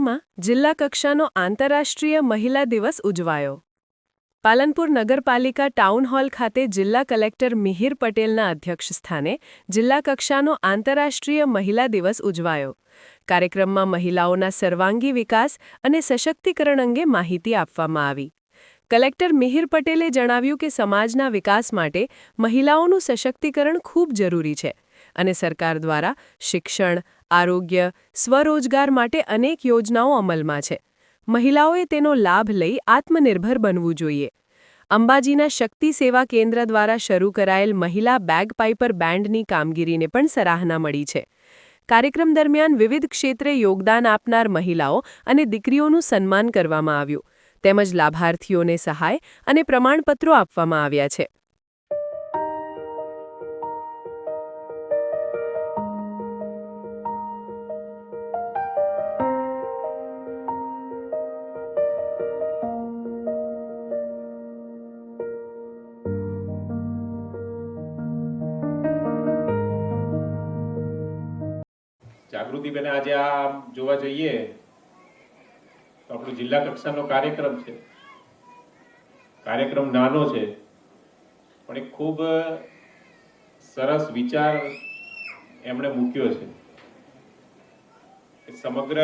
પાલનપુરમાં જિલ્લા કક્ષાનો આંતરરાષ્ટ્રીય મહિલા દિવસ ઉજવાયો. પાલનપુર નગરપાલિકા ટાઉન હોલ ખાતે જિલ્લા કલેક્ટર મિહિર પટેલના અધ્યક્ષસ્થાને જિલ્લા કક્ષાનો આંતરરાષ્ટ્રીય મહિલા દિવસ ઉજવાયો. કાર્યક્રમમાં મહિલાઓના સર્વાંગી વિકાસ અને સશક્તિકરણ અંગે માહિતી આપવામાં આવી. કલેક્ટર મિહિર પટેલે જણાવ્યું કે સમાજના વિકાસ માટે મહિલાઓનું સશક્તિકરણ ખૂબ જરૂરી છે અને સરકાર દ્વારા શિક્ષણ, આરોગ્ય, સ્વરોજગાર માટે અનેક યોજનાઓ અમલમાં છે. મહિલાઓએ તેનો લાભ લઈ આત્મનિર્ભર બનવું જોઈએ. અંબાજીના શક્તિ સેવા કેન્દ્ર દ્વારા શરૂ કરાયેલ મહિલા બેગપાઇપર બેન્ડની કામગીરીને પણ સરાહના મળી છે. કાર્યક્રમ દરમિયાન વિવિધ ક્ષેત્રે યોગદાન આપનાર મહિલાઓ અને દીકરીઓનું સન્માન કરવામાં આવ્યું, તેમજ લાભાર્થીઓને સહાય અને પ્રમાણપત્રો આપવામાં આવ્યા છે. જાગૃતિબેન આજે આ જોવા જઈએ તો આપણો જિલ્લા કક્ષાનો કાર્યક્રમ છે. કાર્યક્રમ નાનો છે પણ એક ખૂબ સરસ વિચાર એમણે મૂક્યો છે. સમગ્ર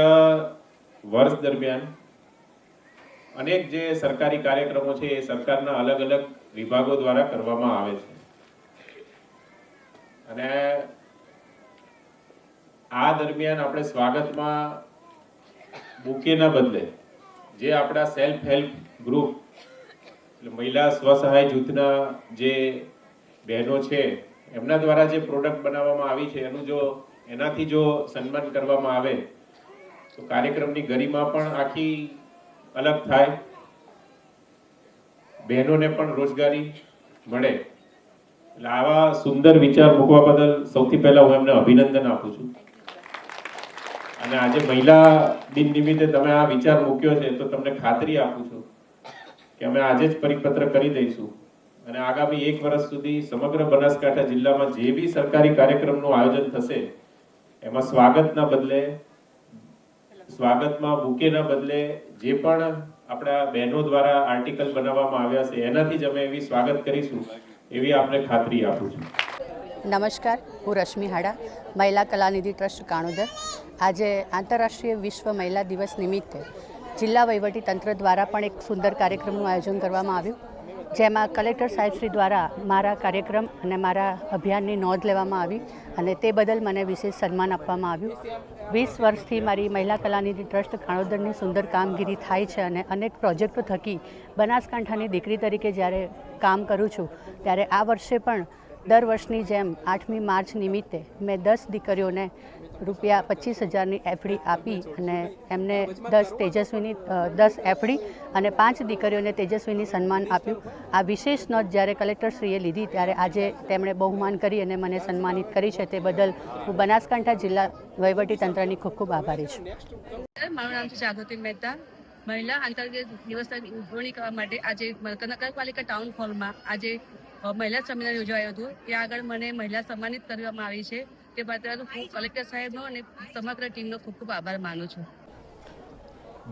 વર્ષ દરમિયાન અનેક જે સરકારી કાર્યક્રમો છે એ સરકારના અલગ અલગ વિભાગો દ્વારા કરવામાં આવે છે અને આ દરમિયાન આપણે સ્વાગતમાં બુકેના બદલે જે આપણા સેલ્ફ હેલ્પ ગ્રુપ એટલે મહિલા સ્વસહાય જૂથના જે બહેનો છે એમના દ્વારા જે પ્રોડક્ટ બનાવવામાં આવી છે એનાથી જો સન્માન કરવામાં આવે તો કાર્યક્રમની ગરિમા પણ આખી અલગ થાય, બહેનોને પણ રોજગારી મળે. એટલે આવા સુંદર વિચાર મૂકવા બદલ સૌથી પહેલા હું એમને અભિનંદન આપું છું. અને આજે મહિલા દિન નિમિત્તે તમે આ વિચાર મૂક્યો છે તો તમને ખાતરી આપું છું કે અમે આજે જ પરિપત્ર કરી દઈશું અને આગામી 1 વર્ષ સુધી સમગ્ર બનાસકાંઠા જિલ્લામાં જે બી સરકારી કાર્યક્રમનું આયોજન થશે એમાં સ્વાગતમાં બુકેના બદલે જે પણ આપણા બહેનો દ્વારા આર્ટિકલ બનાવવામાં આવ્યા છે એનાથી જ અમે એવી સ્વાગત કરીશું એવી આપને ખાતરી આપું છું. નમસ્કાર, હું રશ્મિ હાડા, મહિલા કલાનિધિ ટ્રસ્ટ કાણોદર. આજે આંતરરાષ્ટ્રીય વિશ્વ મહિલા દિવસ નિમિત્તે જિલ્લા વહીવટી તંત્ર દ્વારા પણ એક સુંદર કાર્યક્રમનું આયોજન કરવામાં આવ્યું, જેમાં કલેક્ટર સાહેબશ્રી દ્વારા મારા કાર્યક્રમ અને મારા અભિયાનની નોંધ લેવામાં આવી અને તે બદલ મને વિશેષ સન્માન આપવામાં આવ્યું. 20 વર્ષથી મારી મહિલા કલાનિધિ ટ્રસ્ટ કાણોદરની સુંદર કામગીરી થાય છે અને અનેક પ્રોજેક્ટો થકી બનાસકાંઠાની દીકરી તરીકે જ્યારે કામ કરું છું ત્યારે આ વર્ષે પણ દર વર્ષની જેમ 8મી માર્ચ નિમિત્તે મેં 10 દીકરીઓને રૂપિયા 25,000ની એફડી આપી અને એમને 10 એફડી અને 5 દીકરીઓને તેજસ્વીની સન્માન આપ્યું. આ વિશેષ નોંધ જ્યારે કલેક્ટરશ્રીએ લીધી ત્યારે આજે તેમણે બહુમાન કરી અને મને સન્માનિત કરી છે. તે બદલ હું બનાસકાંઠા જિલ્લા વહીવટીતંત્રની ખૂબ ખૂબ આભારી છું. મારું નામ છે જાગૃતિ મહેતા. મહિલા આંતરરાષ્ટ્રીય દિવસની ઉજવણી કરવા માટે આજે નગરપાલિકા ટાઉન હોલમાં આજે મહિલા સંમેલન યોજાયું હતું. ત્યાં આગળ મને મહિલા સન્માનિત કરવામાં આવી છે. તે બદલ હું કલેક્ટર સાહેબનો અને સમગ્ર ટીમનો ખૂબ ખૂબ આભાર માનું છું.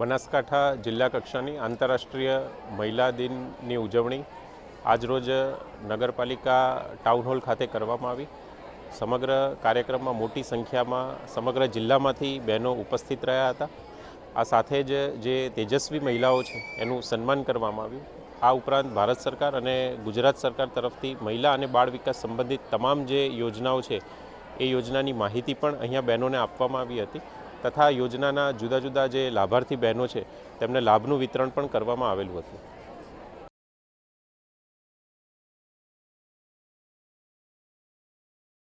બનાસકાંઠા જિલ્લા કક્ષાની આંતરરાષ્ટ્રીય મહિલા દિનની ઉજવણી આજરોજ નગરપાલિકા ટાઉન હોલ ખાતે કરવામાં આવી. સમગ્ર કાર્યક્રમમાં મોટી સંખ્યામાં સમગ્ર જિલ્લામાંથી બહેનો ઉપસ્થિત રહ્યા હતા. આ સાથે જ જે તેજસ્વી મહિલાઓ છે એનું સન્માન કરવામાં આવ્યું. આ ઉપરાંત ભારત સરકાર અને ગુજરાત સરકાર તરફથી મહિલા અને બાળ વિકાસ સંબંધિત તમામ જે યોજનાઓ છે એ યોજનાની માહિતી પણ અહીંયા બહેનોને આપવામાં આવી હતી તથા યોજનાના જુદા જુદા જે લાભાર્થી બહેનો છે તેમને લાભનું વિતરણ પણ કરવામાં આવેલું હતું.